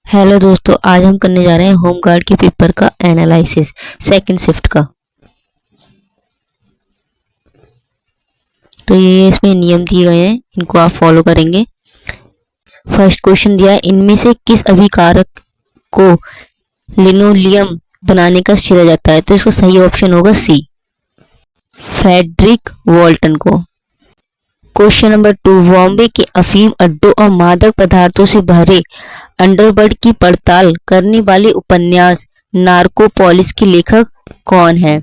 Hello दोस्तों, आज हम करने जा रहे हैं होम गार्ड के पेपर का एनालिसिस सेकंड शिफ्ट का। तो ये इसमें नियम दिए गए हैं, इनको आप फॉलो करेंगे। फर्स्ट क्वेश्चन दिया है, इनमें से किस अभिकारक को लिनोलियम बनाने का श्रेय जाता है? तो इसका सही ऑप्शन होगा सी, फ्रेडरिक वॉल्टन को। क्वेश्चन नंबर 2, बॉम्बे के अफीम अड्डों और मादक पदार्थों से भरे अंडरवर्ल्ड की पड़ताल करने वाले उपन्यास नार्कोपोलिस के लेखक कौन है?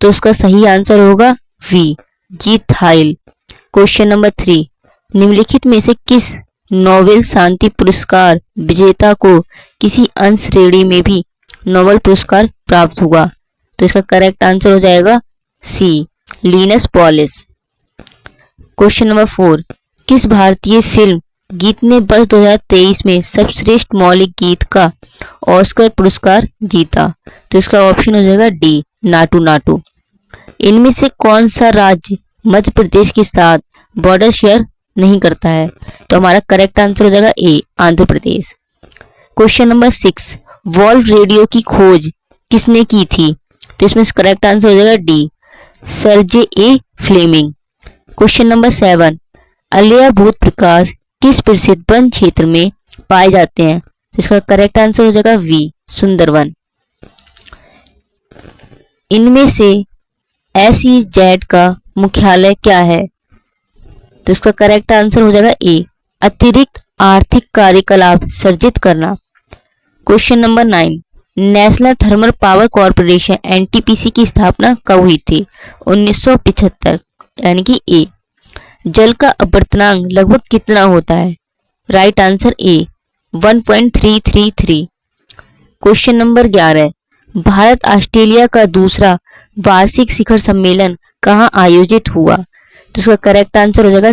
तो उसका सही आंसर होगा वी, जीत हाइल। क्वेश्चन नंबर 3, निम्नलिखित में से किस नोबेल शांति पुरस्कार विजेता को किसी अंश श्रेणी में भी नोबेल पुरस्कार प्राप्त हुआ? तो इसका करेक्ट आंसर हो जाएगा सी, लिनस पॉलिस। क्वेश्चन नंबर 4, किस भारतीय फिल्म गीत ने वर्ष 2023 में सर्वश्रेष्ठ मौलिक गीत का ऑस्कर पुरस्कार जीता? तो इसका ऑप्शन हो जाएगा डी, नाटू नाटू। इनमें से कौन सा राज्य मध्य प्रदेश के साथ बॉर्डर शेयर नहीं करता है? तो हमारा करेक्ट आंसर हो जाएगा ए, Andhra Pradesh. Question number 6, valve radio की खोज किसने की थी? तो इसमें करेक्ट आंसर हो जाएगा डी, सर जे ए फ्लेमिंग। क्वेश्चन नंबर 7, अलियाभूत प्रकाश किस प्रसिद्ध वन क्षेत्र में पाए जाते हैं? तो इसका करेक्ट आंसर हो जाएगा वी, सुंदरवन। इनमें से SEZ का मुख्यालय क्या है? तो इसका करेक्ट आंसर हो जाएगा ए, अतिरिक्त आर्थिक कार्यकलाप सर्जित करना। Question number 9, national thermal power corporation NTPC की स्थापना कब हुई थी? 1975, यानी कि ए। जल का अपवर्तनांक लगभग कितना होता है? Right answer A, 1.333। Question number 11, Bharat Australia का दूसरा वार्षिक शिखर सम्मेलन कहाँ आयोजित हुआ? तो इसका करेक्ट आंसर हो जाएगा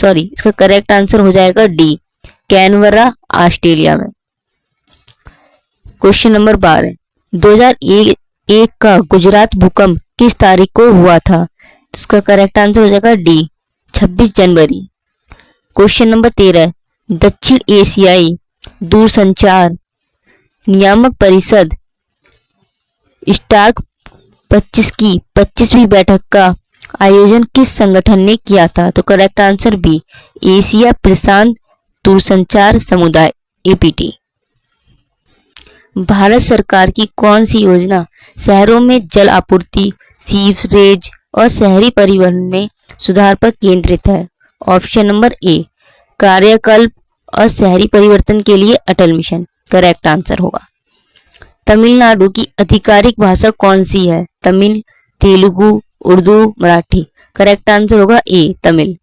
इसका करेक्ट आंसर हो जाएगा डी, कैनबरा ऑस्ट्रेलिया में। क्वेश्चन नंबर 12, 2001 का गुजरात भूकंप किस तारीख को हुआ था? इसका करेक्ट आंसर हो जाएगा डी, 26 जनवरी। क्वेश्चन नंबर 13, दक्षिण एशियाई दूरसंचार नियामक परिषद स्टार्क 25 की 25वीं बैठक का आयोजन किस संगठन ने किया था? तो करेक्ट आंसर बी, एशिया प्रशांत दूरसंचार समुदाय APT। भारत सरकार की कौन सी योजना शहरों में जल आपूर्ति, सीवरेज और शहरी परिवहन में सुधार पर केंद्रित है? ऑप्शन नंबर ए, कार्यकल्प और शहरी परिवर्तन के लिए अटल मिशन करेक्ट आंसर होगा। तमिलनाडु की आधिकारिक भाषा कौन सी है? तमिल, तेलुगु, उर्दू, मराठी। करेक्ट आंसर होगा ए, तमिल।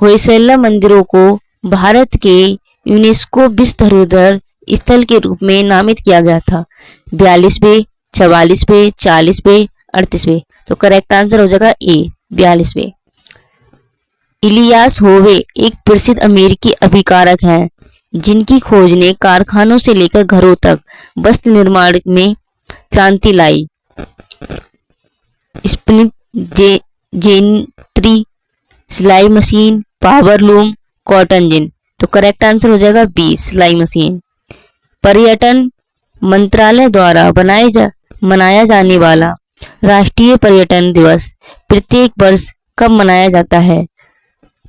होयसला मंदिरों को भारत के यूनेस्को विश्व धरोहर स्थल के रूप में नामित किया गया था? 42वें, 44वें, 40वें, 38वें। तो करेक्ट आंसर हो जाएगा ए, 42वें। इलियास होवे एक प्रसिद्ध अमेरिकी अभिकारक हैं जिनकी खोज ने कारखानों से लेकर घरों तक वस्त्र निर्माण में क्रांति लाई। स्पिनिंग जेनरी, सिलाई मशीन, पावर लूम, कॉटन जिन। तो करेक्ट आंसर हो जाएगा बी, सिलाई मशीन। पर्यटन मंत्रालय द्वारा मनाया जाने वाला राष्ट्रीय पर्यटन दिवस प्रत्येक वर्ष कब मनाया जाता है?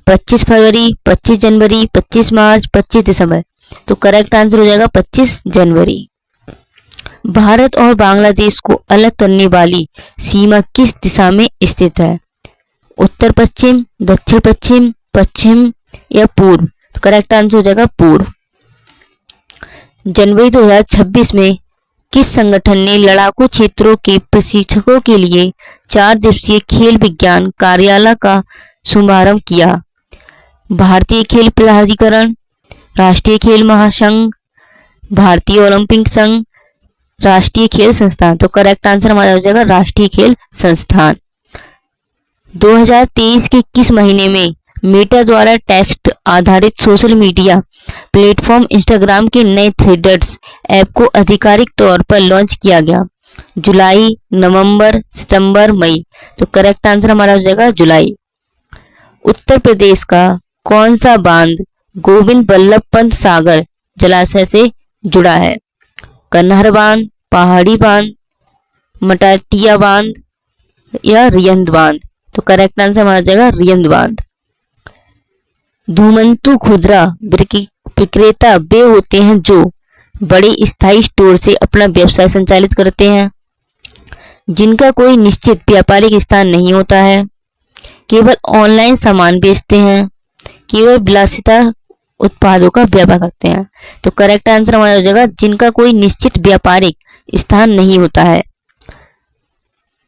25 फरवरी, 25 जनवरी, 25 मार्च, 25 दिसंबर। तो करेक्ट आंसर हो जाएगा 25 जनवरी। भारत और बांग्लादेश को अलग करने वाली सीमा किस दिशा में स्थित है? उत्तर पश्चिम, दक्षिण पश्चिम, पश्चिम या पूर्व? तो करेक्ट आंसर हो जाएगा पूर्व। जनवरी 2026 में किस संगठन ने लड़ाकू क्षेत्रों के प्रशिक्षकों के लिए 4 दिवसीय खेल विज्ञान कार्यालय का शुभारंभ किया? भारतीय खेल प्राधिकरण, राष्ट्रीय खेल महासंघ, भारतीय ओलंपिक संघ, राष्ट्रीय खेल संस्थान। तो करेक्ट आंसर हमारा हो जाएगा राष्ट्रीय खेल संस्थान। 2023 के किस महीने में मेटा द्वारा टेक्स्ट आधारित सोशल मीडिया प्लेटफॉर्म इंस्टाग्राम के नए थ्रेड्स ऐप को आधिकारिक तौर पर लॉन्च किया गया? जुलाई, नवंबर, सितंबर, मई। तो करेक्ट आंसर हमारा हो जाएगा जुलाई। उत्तर प्रदेश का कौन सा बांध गोविंद बल्लभ पंत सागर जलाशय से जुड़ा है? कन्हार बांध, पहाड़ी बांध, मटाटिया बांध या रियंद बांध? तो करेक्ट आंसर हमारा जाएगा रियंद बांध। धूमंतु खुदरा विक्रेता वे होते हैं जो बड़े स्थायी स्टोर से अपना व्यवसाय संचालित करते हैं, जिनका कोई निश्चित व्यापारिक स्थान नहीं होता है, केवल ऑनलाइन सामान बेचते हैं, केवल विलासिता उत्पादों का व्यापार करते हैं। तो करेक्ट आंसर हमारा हो जाएगा जिनका कोई निश्चित व्यापारिक स्थान नहीं होता है।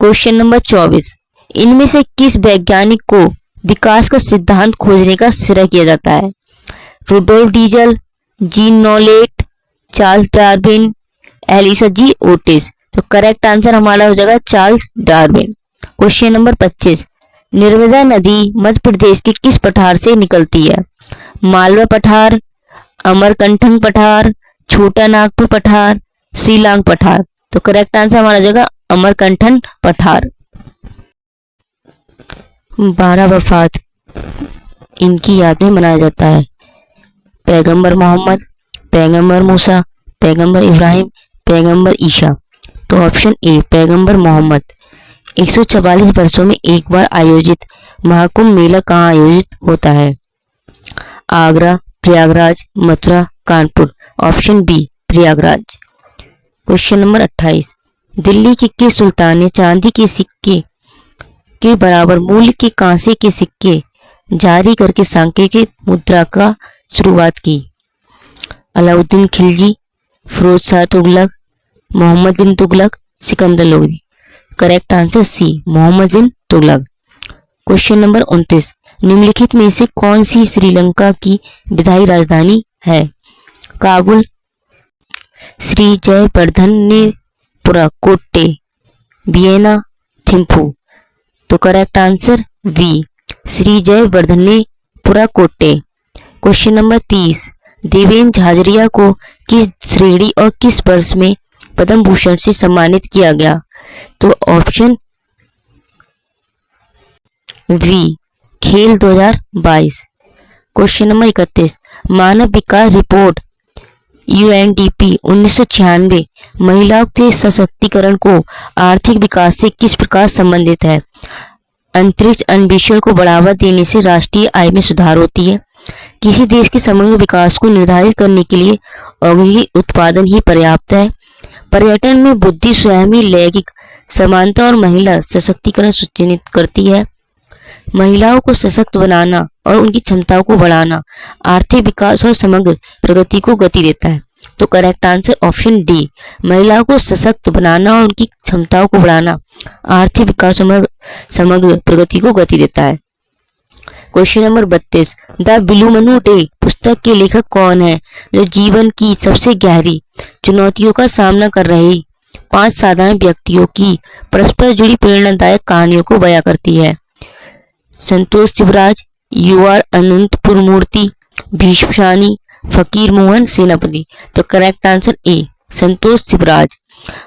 क्वेश्चन नंबर 24, इनमें से किस वैज्ञानिक को विकास का सिद्धांत खोजने का श्रेय किया जाता है? Rudolf Diesel, Jean Nollet, Charles Darwin, Elisha G Otis? तो करेक्ट आंसर हमारा हो जाएगा Charles Darwin. Question number 25, Narmada नदी मध्य प्रदेश के किस पठार से निकलती है? मालवा पठार, अमरकंटक पठार, छोटा नागपुर पठार, शिलांग पठार? तो करेक्ट आंसर हमारा हो जाएगा अमरकंटक पठार। 12 वफात इनकी याद में मनाया जाता है? पैगंबर मोहम्मद, पैगंबर मूसा, पैगंबर इब्राहिम, पैगंबर ईसा? तो ऑप्शन ए पैगंबर मोहम्मद। 144 वर्षों में एक बार आयोजित महाकुंभ मेला कहाँ आयोजित होता है? Agra, Prayagraj, Mathura, Kanpur? Option B Prayagraj. Question number 28, Delhi के किस सुल्तान ने चांदी के सिक्के के बराबर मूल्य के कांसे के सिक्के जारी करके सांकेतिक मुद्रा का शुरुआत की? Alauddin Khilji, Firoz Shah Tughlaq, Mohammad bin Tughlaq, Sikandar Lodi? Correct answer C Mohammad bin Tughlaq. Question number 29, निम्नलिखित में से कौन सी श्रीलंका की विधायी राजधानी है? काबुल, श्री जयवर्धनेपुरा कोट्टे, वियना, थिम्पू? तो correct answer B Sri Jayawardenepura Kotte. Question number 30, Devendra Jhajharia को किस श्रेणी और किस वर्ष में पद्म भूषण से सम्मानित किया गया? तो ऑप्शन वी खेल 2022। क्वेश्चन नंबर 31, मानव विकास रिपोर्ट UNDP 1996 महिलाओं के सशक्तिकरण को आर्थिक विकास से किस प्रकार संबंधित है? अंतरिक्ष अन्वेषण को बढ़ावा देने से राष्ट्रीय आय में सुधार होती है। किसी देश के समग्र विकास को निर्धारित करने के लिए औद्योगिक उत्पादन ही पर्याप्त है। पर्यटन में बुद्धि स्वामी लैंगिक समानता और महिला सशक्तिकरण सुनिश्चित करती है। महिलाओं को सशक्त बनाना और उनकी क्षमताओं को बढ़ाना आर्थिक विकास और समग्र प्रगति को गति देता है। तो करेक्ट आंसर ऑप्शन डी महिलाओं को सशक्त बनाना और उनकी क्षमताओं को बढ़ाना आर्थिक विकास और समग्र प्रगति को गति देता है। Question number 32, the blue Manu day पुस्तक के लेखक कौन है जो जीवन की सबसे गहरी चुनौतियों का सामना कर रहे 5 साधारण व्यक्तियों की परस्पर जुड़ी प्रेरणादायक कहानियों को बयां करती है? संतोष शिवराज, UR अनंतपुर मूर्ति, भीष्म सानी, फकीर मोहन सेनापति? तो करेक्ट आंसर ए संतोष शिवराज।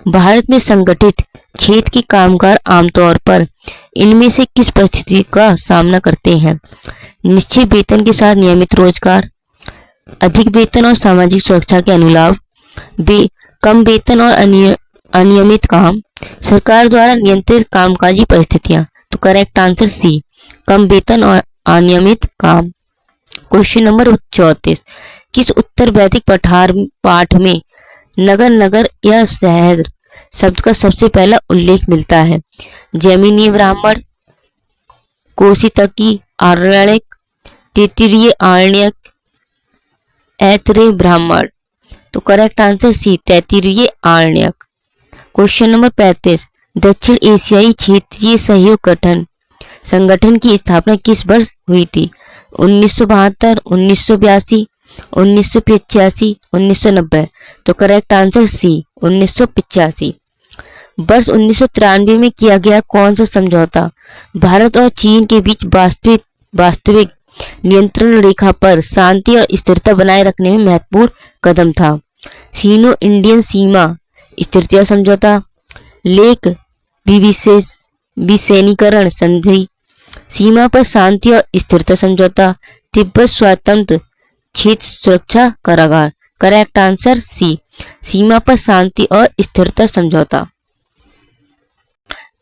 भारत में संगठित क्षेत्र के कामगार आमतौर पर इनमें से किस परिस्थिति का सामना करते हैं? निश्चित वेतन के साथ नियमित रोजगार, अधिक वेतन और सामाजिक सुरक्षा के अनुलाभ, कम वेतन और अनियमित काम, सरकार द्वारा नियंत्रित कामकाजी परिस्थितियां? तो करेक्ट आंसर सी कम वेतन और अनियमित काम। क्वेश्चन नंबर 34, किस उत्तर वैदिक पाठ में नगर नगर या शहर शब्द का सबसे पहला उल्लेख मिलता है? जैमिनी ब्राह्मण, कोशितकी आरण्यक, तैत्तिरीय आरण्यक, ऐतरेय ब्राह्मण? तो करेक्ट आंसर सी तैत्तिरीय आरण्यक। क्वेश्चन नंबर 35, दक्षिण एशियाई क्षेत्रीय सहयोग संगठन की स्थापना किस वर्ष हुई थी? 1972, 1982, 1985, 1990? तो करेक्ट आंसर सी 1985। वर्ष 1993 में किया गया कौन सा समझौता भारत और चीन के बीच वास्तविक नियंत्रण रेखा पर शांति और स्थिरता बनाए रखने में महत्वपूर्ण कदम था? सीनो इंडियन सीमा स्थिरता समझौता, लेक विसैनीकरण संधि, सीमा पर शांति और स्थिरता समझौता, तिब्बत स्वतंत्र क्षेत्र सुरक्षा करार? करेक्ट आंसर सी, सीमा पर शांति और स्थिरता समझौता।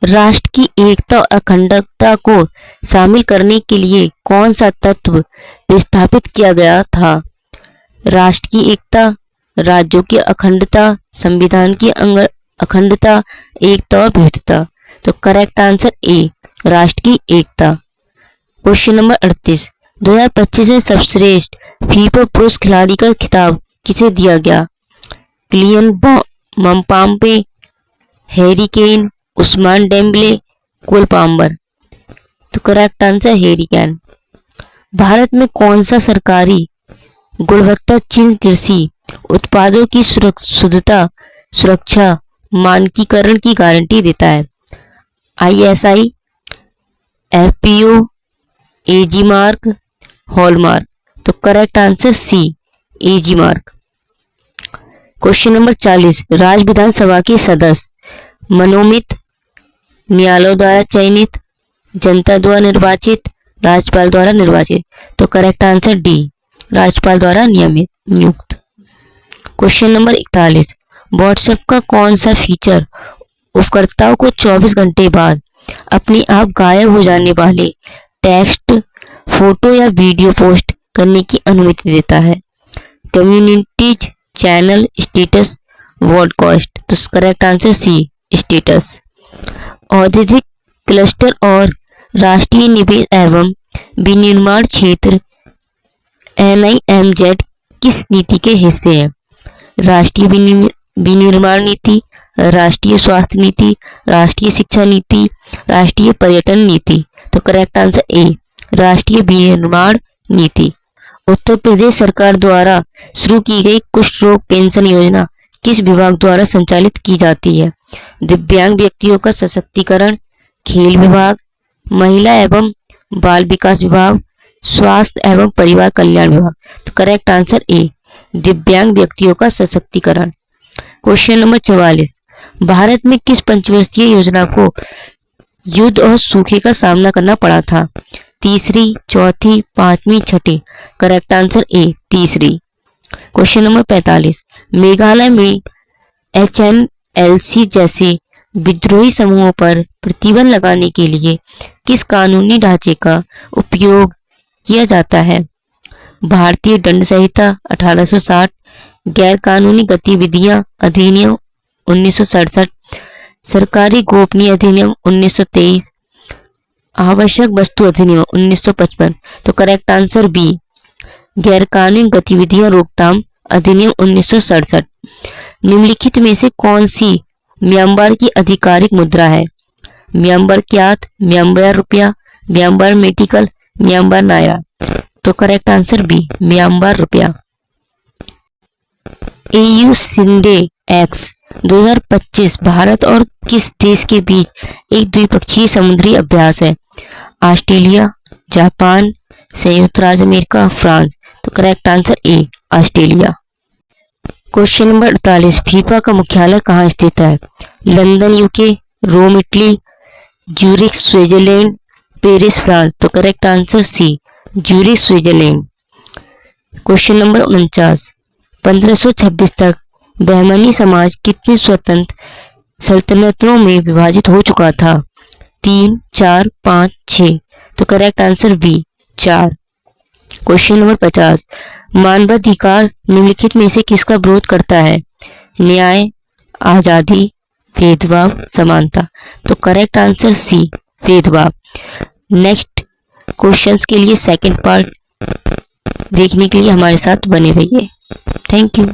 राष्ट्र की एकता और अखंडता को शामिल करने के लिए कौन सा तत्व विस्थापित किया गया था? राष्ट्र की एकता, राज्यों की अखंडता, संविधान की अखंडता, एकता और विविधता। तो करेक्ट आंसर ए, राष्ट्र की एकता। क्वेश्चन नंबर 38, 2025 में सर्वश्रेष्ठ फीफा पुरुष खिलाड़ी का खिताब किसे दिया गया? Kylian Mbappe, Harry Kane, Ousmane Dembele, Cole Palmer. तो करेक्ट आंसर हैरी केन। भारत में कौन सा सरकारी गुणवत्ता चिन्ह कृषि उत्पादों की शुद्धता, सुरक्षा, मानकीकरण की गारंटी देता है? ISI, FPO, AG mark, hallmark. तो correct answer C, AG mark. Question number 40, राज्य विधानसभा के सदस्य मनोनीत, न्यायालय द्वारा चयनित, जनता द्वारा निर्वाचित, राज्यपाल द्वारा निर्वाचित। तो करेक्ट आंसर डी, राज्यपाल द्वारा नियुक्त। क्वेश्चन नंबर 41, व्हाट्सएप का कौन सा फीचर उपयोगकर्ताओं को 24 घंटे बाद अपने आप गायब हो जाने वाले टेक्स्ट, फोटो या वीडियो पोस्ट करने की अनुमति देता है? Communities, channel, status, broadcast. तो करेक्ट आंसर सी, स्टेटस। औद्योगिक क्लस्टर और राष्ट्रीय निवेश एवं विनिर्माण क्षेत्र NIMZ किस नीति के हिस्से हैं? राष्ट्रीय विनिर्माण नीति, राष्ट्रीय स्वास्थ्य नीति, राष्ट्रीय शिक्षा नीति, राष्ट्रीय पर्यटन नीति। तो करेक्ट आंसर ए, राष्ट्रीय विनिर्माण नीति। उत्तर प्रदेश सरकार द्वारा शुरू की गई कुष्ठ रोग पेंशन योजना किस विभाग द्वारा संचालित की जाती है? दिव्यांग व्यक्तियों का सशक्तिकरण, खेल विभाग, महिला एवं बाल विकास विभाग, स्वास्थ्य एवं परिवार कल्याण विभाग। तो करेक्ट आंसर ए, दिव्यांग व्यक्तियों का सशक्तिकरण। क्वेश्चन नंबर 44, भारत में किस पंचवर्षीय योजना को युद्ध और सूखे का सामना करना पड़ा था? तीसरी, चौथी, पांचवी, छठी। करेक्ट आंसर ए, तीसरी। क्वेश्चन नंबर 45, मेघालय में HNLC जैसे विद्रोही समूहों पर प्रतिबंध लगाने के लिए किस कानूनी ढांचे का उपयोग किया जाता है? भारतीय दंड संहिता 1860, गैर कानूनी गतिविधियां अधिनियम 1967, सरकारी गोपनीय अधिनियम 1923, आवश्यक वस्तु अधिनियम 1955। तो करेक्ट आंसर बी, गैर कानूनी गतिविधियां रोकथाम अधिनियम 1967। निम्नलिखित में से कौन सी म्यांमार की आधिकारिक मुद्रा है? म्यांमार क्यात, म्यांमार रुपया, म्यांमार मेडिकल, म्यांमार नायरा। तो करेक्ट आंसर बी, म्यांमार रुपया। AU सिंडे एक्स 2025 भारत और किस देश के बीच एक द्विपक्षीय समुद्री अभ्यास है? ऑस्ट्रेलिया, जापान, संयुक्त राज्य अमेरिका, फ्रांस। तो correct answer A, Australia. Question number 48, FIFA का मुख्यालय कहाँ स्थित है? London UK, Rome Italy, Zurich Switzerland, Paris France. तो correct answer C, Zurich Switzerland. Question number 49, 1526 तक बहमनी समाज कितनी स्वतंत्र सल्तनतों में विभाजित हो चुका था? 3, 4, 5, 6। तो correct answer B, 4। Question number 50, मानवाधिकार निम्नलिखित में से किसका विरोध करता है? न्याय, आजादी, भेदभाव, समानता। तो करेक्ट आंसर सी, भेदभाव। नेक्स्ट क्वेश्चंस के लिए सेकंड पार्ट देखने के लिए हमारे साथ बने रहिए। Thank you.